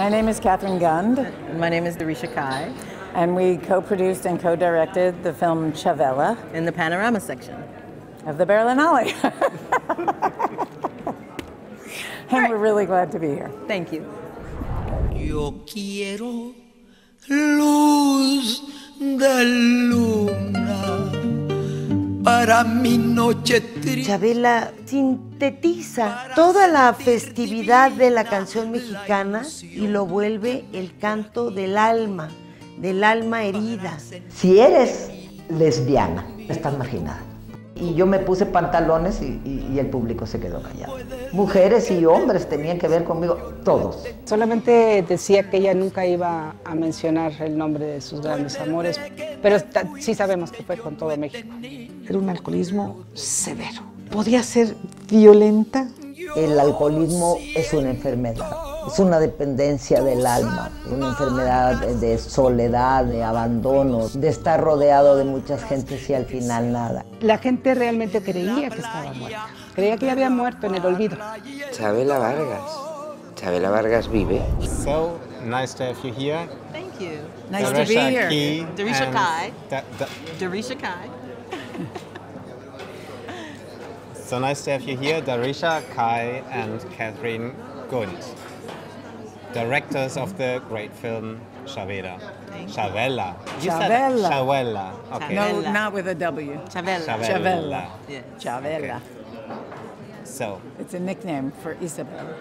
My name is Catherine Gund. My name is Daresha Kai. And we co-produced and co-directed the film Chavela. In the panorama section. Of the Berlinale. And we're really glad to be here. Thank you. Yo quiero luz de luna para mi noche triste. Chavela sintetiza toda la festividad de la canción mexicana y lo vuelve el canto del alma herida. Si eres lesbiana, estás marginada. Y yo me puse pantalones y el público se quedó callado. Mujeres y hombres tenían que ver conmigo, todos. Solamente decía que ella nunca iba a mencionar el nombre de sus grandes amores, pero sí sabemos que fue con todo México. Era un alcoholismo severo. Podía ser violenta. El alcoholismo es una enfermedad, es una dependencia del alma, una enfermedad de soledad, de abandono, de estar rodeado de muchas gentes y al final nada. La gente realmente creía que estaba muerta, creía que ella había muerto en el olvido. Chavela Vargas. Chavela Vargas vive. So nice to have you here. Thank you. Nice to be here. Daresha Kai. Daresha Kai. So nice to have you here, Daresha, Kai, and Catherine Gund, directors of the great film Chavela. Chavela. You said Chavela. Okay. No, not with a W. Chavela. Chavela. Yes. Chavela. Okay. So. It's a nickname for Isabel.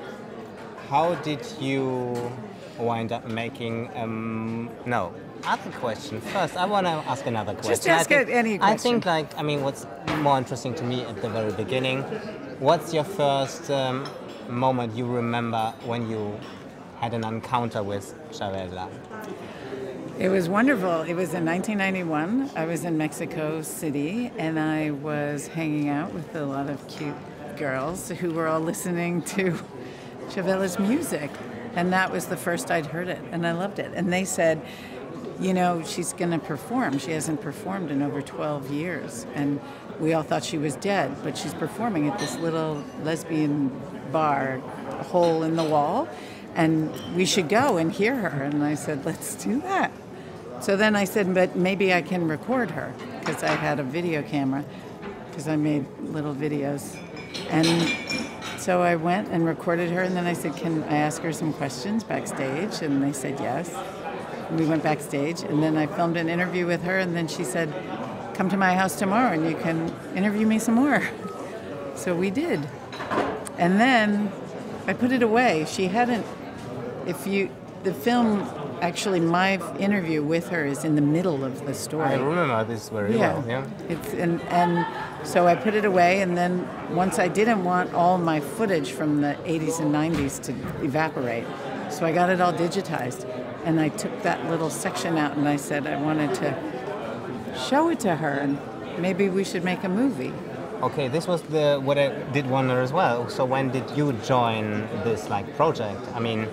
How did you wind up making, no. Ask a question. First, I want to ask another question. Just ask any question. I think, what's more interesting to me at the very beginning, what's your first moment you remember when you had an encounter with Chavela? It was wonderful. It was in 1991. I was in Mexico City, and I was hanging out with a lot of cute girls who were all listening to Chavela's music. And that was the first I'd heard it, and I loved it. And they said, you know, she's going to perform. She hasn't performed in over 12 years. And we all thought she was dead, but she's performing at this little lesbian bar, a hole in the wall, and we should go and hear her. And I said, let's do that. So then I said, but maybe I can record her, because I had a video camera, because I made little videos. And so I went and recorded her, and then I said, can I ask her some questions backstage? And they said yes. We went backstage, and then I filmed an interview with her, and then she said, come to my house tomorrow and you can interview me some more. So we did. And then I put it away. She hadn't, the film, actually my interview with her is in the middle of the story. I remember this very well, yeah. And so I put it away, and then once I didn't want all my footage from the 80s and 90s to evaporate, so I got it all digitized. And I took that little section out, and I said I wanted to show it to her, and maybe we should make a movie. Okay, this was what I did wonder as well. So when did you join this project? I mean,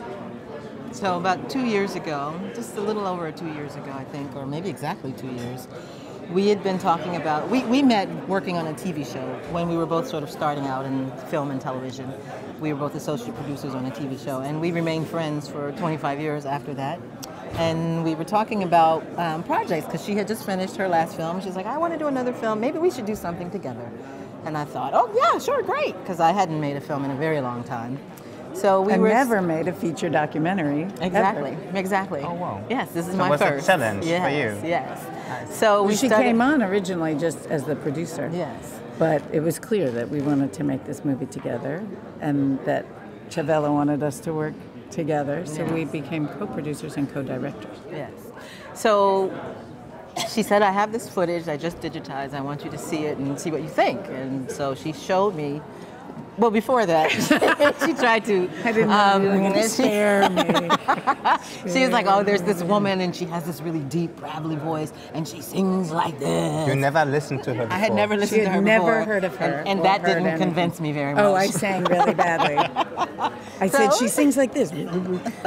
so about 2 years ago, just a little over 2 years ago, I think, or maybe exactly 2 years, we had been talking about, we met working on a TV show when we were both sort of starting out in film and television. We were both associate producers on a TV show, and we remained friends for 25 years after that. And we were talking about projects, because she had just finished her last film. She's like, I want to do another film. Maybe we should do something together. And I thought, oh yeah, sure, great, because I hadn't made a film in a very long time. So we never made a feature documentary. Exactly, ever. Exactly. Oh wow. Yes, this is so my was first. A challenge yes, for you. Yes. Nice. So she came on originally just as the producer. Yes. But it was clear that we wanted to make this movie together, and that Chavela wanted us to work together, so we became co-producers and co-directors. Yes. So she said, I have this footage I just digitized. I want you to see it and see what you think. And so she showed me. Well, before that, she tried to. I didn't know you were going to scare me. She was like, oh, there's this woman, and she has this really deep, gravelly voice, and she sings like this. You never listened to her before. I had never listened to her before. Never heard of her. And that didn't convince me very much. Oh, I sang really badly. I said, she sings like this.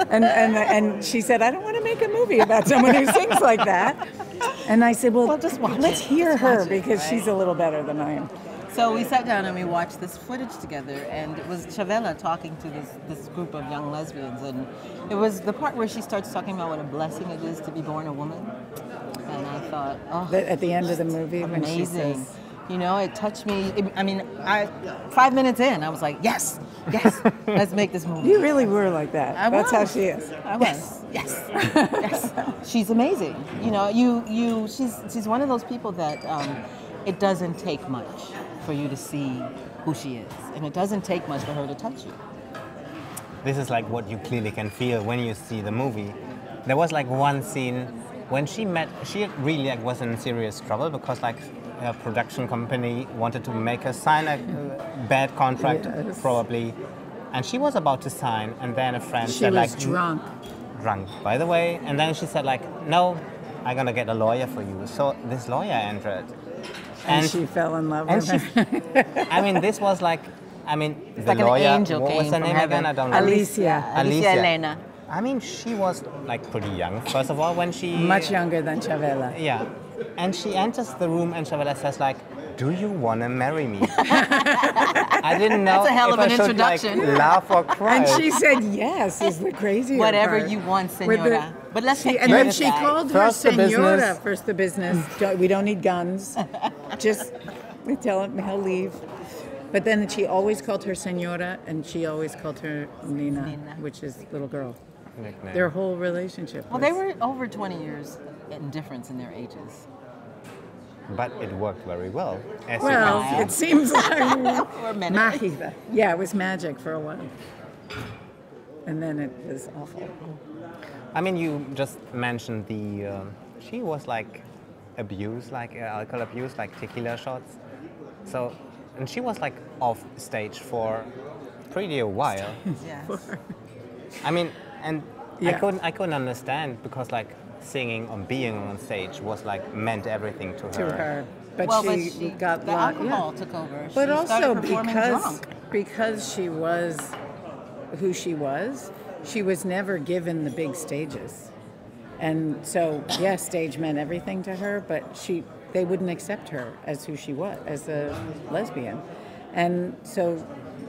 And she said, I don't want to make a movie about someone who sings like that. And I said, well just watch let's hear her, because she's a little better than I am. So we sat down and we watched this footage together, and it was Chavela talking to this group of young lesbians, and it was the part where she starts talking about what a blessing it is to be born a woman. And I thought, oh, at the end of the movie, amazing. when she says, you know, it touched me. 5 minutes in, I was like, yes, let's make this movie. You really were like that. That's how she is. I was. Yes. She's amazing. You know, she's one of those people that it doesn't take much for you to see who she is, and it doesn't take much for her to touch you. This is like what you clearly can feel when you see the movie. There was like one scene when she really like was in serious trouble because like her production company wanted to make her sign a bad contract, probably, and she was about to sign, and then a friend said like, drunk, by the way, and then she said like, no, I'm gonna get a lawyer for you. So this lawyer entered, and she fell in love with her. I mean, this was like, the like lawyer. An angel what was her name heaven. again? I don't know. Alicia Lana. I mean, she was like pretty young. First of all, when she much younger than Chavela. Yeah, and she enters the room, and Chavela says like, "Do you want to marry me?" I didn't know That's a hell of if an I should, introduction. Like, laugh or cry. And she said yes. Is the crazier Whatever part. you want, senora. But let's take and care then of she that. called her senora. First the business. We don't need guns. Just we tell him he'll leave. But then she always called her senora, and she always called her Nina, which is little girl. Nickname. Their whole relationship. Well, they were over 20 years in difference in their ages. But it worked very well. As Well, you can it seems like For a minute. magia. Yeah, it was magic for a while. And then it was awful. I mean, you just mentioned she was like abused, like alcohol abuse, like tequila shots. So, and she was like off stage for pretty a while. Yes. I mean, and Yeah. I couldn't understand because like singing or being on stage was like meant everything to her. But Well, she got the alcohol took over. But She also started performing drunk. because she was who she was never given the big stages. And so, yes, stage meant everything to her, but they wouldn't accept her as who she was, as a lesbian. And so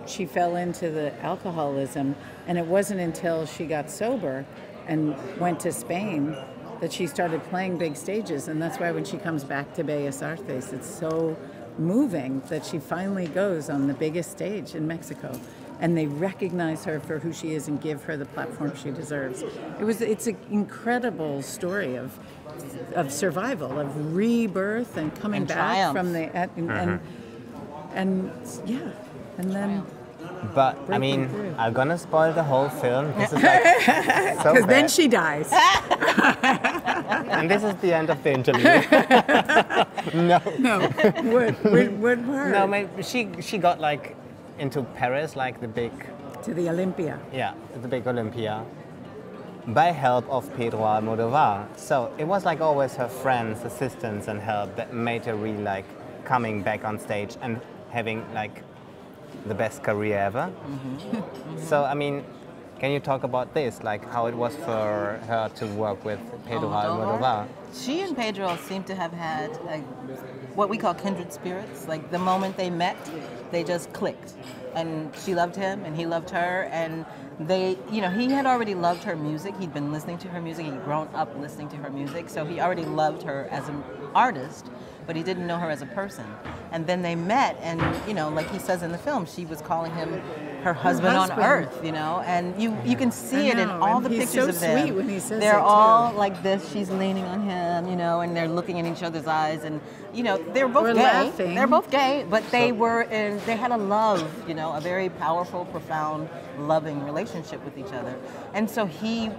she fell into the alcoholism, and it wasn't until she got sober and went to Spain that she started playing big stages. And that's why when she comes back to Bellas Artes, it's so moving that she finally goes on the biggest stage in Mexico, and they recognize her for who she is and give her the platform she deserves. It's an incredible story of survival, of rebirth, and coming And back triumph. from the and then. But I mean, I'm gonna spoil the whole film. This is like so Because then bad. she dies. And this is the end of the interview. No, what part? No, maybe she got like into Paris, like the big, To the Olympia. the big Olympia, by help of Pedro Almodóvar. So it was like always her friends, assistants, and help that made her really like coming back on stage and having like the best career ever. So I mean, can you talk about this, like how it was for her to work with Pedro Almodóvar? She and Pedro seem to have had what we call kindred spirits. Like the moment they met, they just clicked. And she loved him and he loved her, and they, he had already loved her music. He'd been listening to her music. He'd grown up listening to her music. So he already loved her as an artist, but he didn't know her as a person. And then they met, and like he says in the film, she was calling him her husband on earth, and you can see it in all the pictures so of them. sweet when he says they're it, all too. like this. She's leaning on him, and they're looking in each other's eyes, and they're both We're gay. laughing. They're both gay, but they had a love, a very powerful, profound, loving relationship with each other. And so he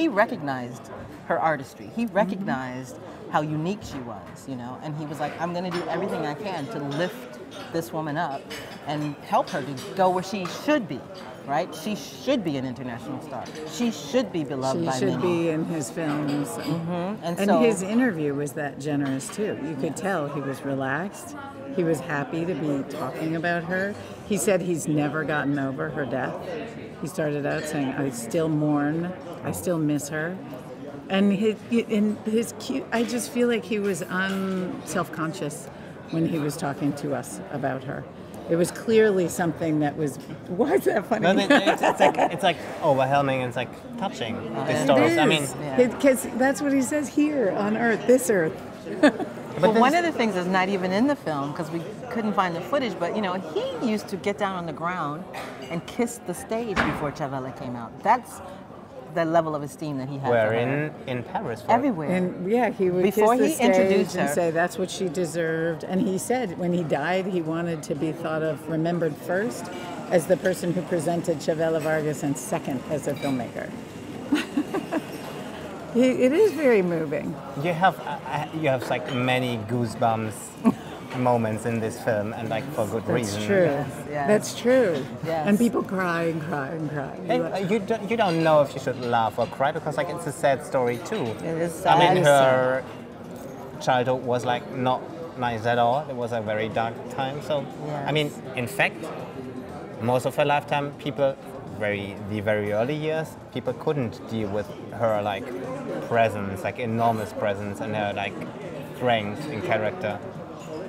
recognized her artistry. He recognized how unique she was, and he was like, I'm going to do everything I can to lift this woman up and help her to go where she should be, right? She should be an international star. She should be beloved by She should many. be in his films. And And so, his interview was that generous too. You could tell he was relaxed. He was happy to be talking about her. He said he's never gotten over her death. He started out saying, I still mourn, I still miss her. And his cute, I just feel like he was self-conscious when he was talking to us about her. It was clearly something that was. Why is that funny? No, it's like overwhelming. It's like touching. These stories. I mean, because that's what he says here on Earth, this Earth. But one of the things that's not even in the film, because we couldn't find the footage, but you know, he used to get down on the ground and kiss the stage before Chavela came out. That's the level of esteem that he had. Where for her. in Paris? Everywhere. And yeah, he would Before kiss the he stage introduced and her. say that's what she deserved. And he said when he died, he wanted to be thought of, remembered first as the person who presented Chavela Vargas and second as a filmmaker. It is very moving. You have like many goosebumps moments in this film, and like for good reason. That's true. Yes. That's true. Yes. And people cry and cry and cry. Hey, you don't know if you should laugh or cry because like it's a sad story too. It is sad. I mean, her childhood was like not nice at all. It was a very dark time. So Yes. I mean, in fact, most of her lifetime, the very early years, people couldn't deal with her like presence, like enormous presence, and her like strength in character.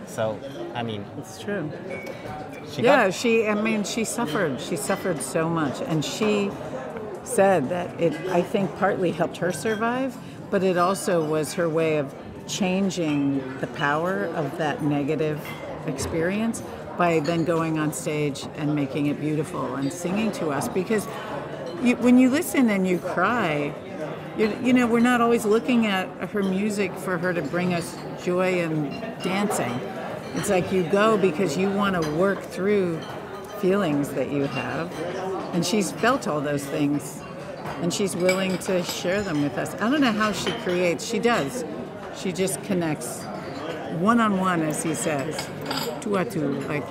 So, I mean, It's true. she she suffered. She suffered so much. And she said that it, I think, partly helped her survive, but it also was her way of changing the power of that negative experience by then going on stage and making it beautiful and singing to us. Because when you listen and you cry, you know, we're not always looking at her music for her to bring us joy and dancing. It's like you go because you want to work through feelings that you have. And she's felt all those things. And she's willing to share them with us. I don't know how she creates. She does. She just connects one-on-one, as he says. Two a two. Like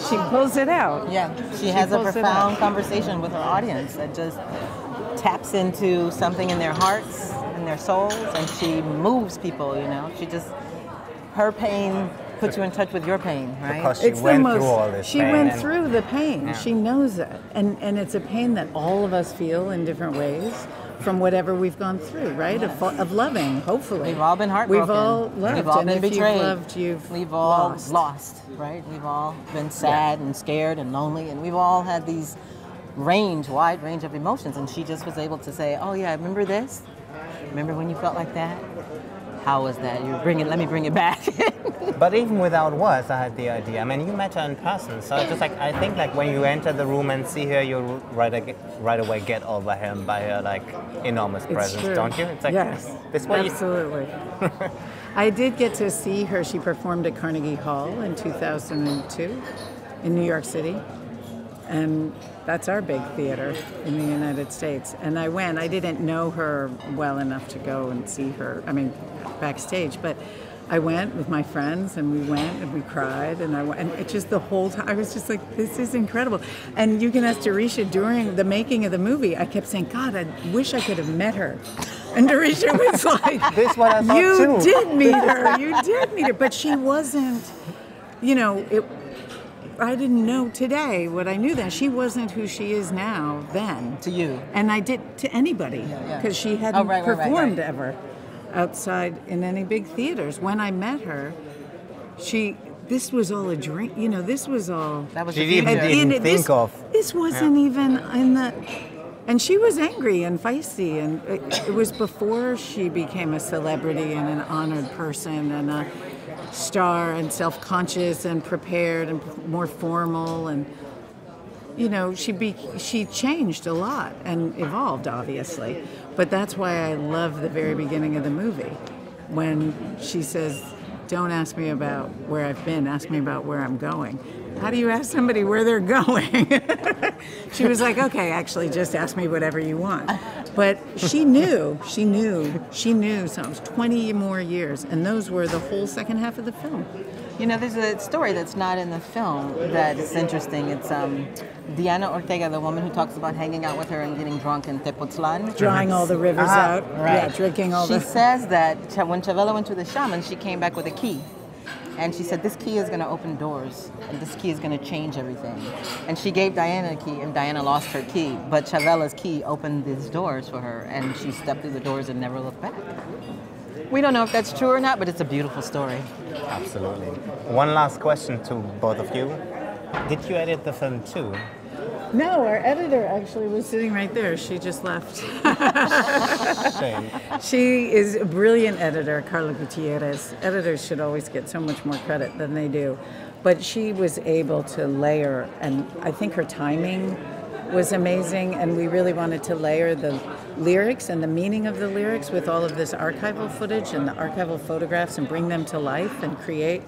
she pulls it out. Yeah, she has a pulls it profound out. conversation with her audience that just taps into something in their hearts and their souls, and she moves people, you know. Her pain puts you in touch with your pain, right? Because she went through all this She pain went and- through the pain. Yeah. She knows it. And it's a pain that all of us feel in different ways from whatever we've gone through, right? Of loving, hopefully. We've all been heartbroken. We've all loved. We've all and been if betrayed. you've loved, you've We've all lost. lost, right? We've all been sad and scared and lonely, and we've all had these wide range of emotions. And she just was able to say, "Oh yeah, remember this? Remember when you felt like that? How was that? Let me bring it back." But even without words, I had the idea. I mean, you met her in person, so just like I think like when you enter the room and see her, you right away get overwhelmed by her like enormous presence, true. don't you? It's like Yes, this way. absolutely. I did get to see her. She performed at Carnegie Hall in 2002 in New York City. And that's our big theater in the United States. And I went. I didn't know her well enough to go and see her, backstage. But I went with my friends, and we went, and we cried, and it just the whole time, I was just like, this is incredible. And you can ask Daresha, during the making of the movie, I kept saying, God, I wish I could have met her. And Daresha was like, This what I thought you too. did meet her, but she wasn't, I didn't know today what I knew then. She wasn't who she is now then. To you. And I did to anybody, because she hadn't performed ever outside in any big theaters. When I met her, this was all a dream. This was all. That was She the even future. didn't think of. This wasn't even in the. And she was angry and feisty, and it was before she became a celebrity and an honored person and a star and self-conscious and prepared and more formal, and she changed a lot and evolved, obviously. But that's why I love the very beginning of the movie when she says, don't ask me about where I've been, ask me about where I'm going. How do you ask somebody where they're going? She was like, okay, actually just ask me whatever you want. But she knew so it was 20 more years, and those were the whole second half of the film. There's a story that's not in the film that's interesting. It's Diana Ortega, the woman who talks about hanging out with her and getting drunk in Tepoztlan. Drying all the rivers out. Right. Yeah, drinking all She says that when Chavela went to the shaman, she came back with a key. And she said, this key is going to open doors, and this key is going to change everything. And she gave Diana a key, and Diana lost her key. But Chavela's key opened these doors for her, and she stepped through the doors and never looked back. We don't know if that's true or not, but it's a beautiful story. Absolutely. One last question to both of you. Did you edit the film too? No, our editor actually was sitting right there. She just left. Shame. She is a brilliant editor, Carla Gutierrez. Editors should always get so much more credit than they do. But she was able to layer, and I think her timing was amazing, and we really wanted to layer the lyrics and the meaning of the lyrics with all of this archival footage and the archival photographs and bring them to life and create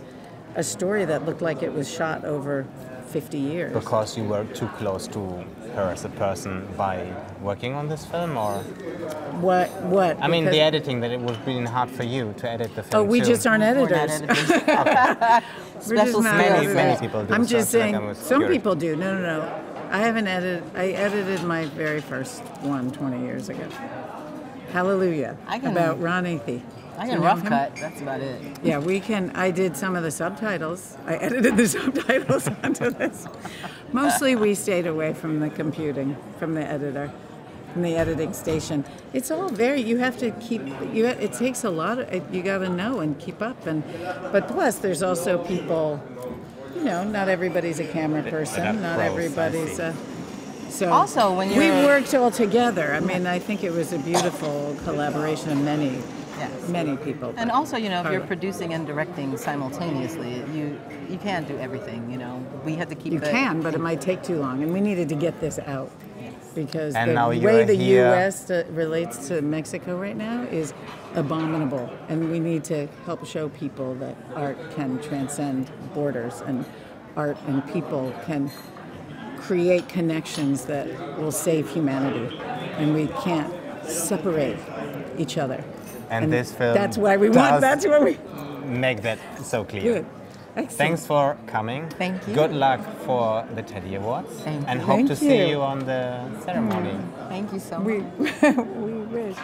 a story that looked like it was shot over 50 years. Because you were too close to her as a person by working on this film, or? What? I mean, the editing, that it was really hard for you to edit the film. Oh, we too. just aren't editors. Special skills. Many people do. I'm so just it's like saying, I'm some curious. people do. No. I haven't edited. I edited my very first one 20 years ago. Hallelujah. About Ron Athey. I can rough cut. That's about it. Yeah, we can. I did some of the subtitles. I edited the subtitles onto this. Mostly we stayed away from the computing, from the editor, from the editing station. It's all very, you have to keep, it takes a lot, you got to know and keep up. But plus there's also people, not everybody's a camera person, not everybody's a... So also, when we worked all together. I mean, I think it was a beautiful collaboration of many people. And also, if you're producing and directing simultaneously, you can't do everything. We had to keep. You can, but it might take too long, and we needed to get this out because and the way the U.S. relates to Mexico right now is abominable, and we need to help show people that art can transcend borders, and art and people can create connections that will save humanity, and we can't separate each other. And this film that's why we want. That's why we make that so clear. Good. Excellent. Thanks for coming. Thank you. Good luck for the Teddy Awards. Thank and you. hope Thank to you. see you on the ceremony. Thank you so much. We wish.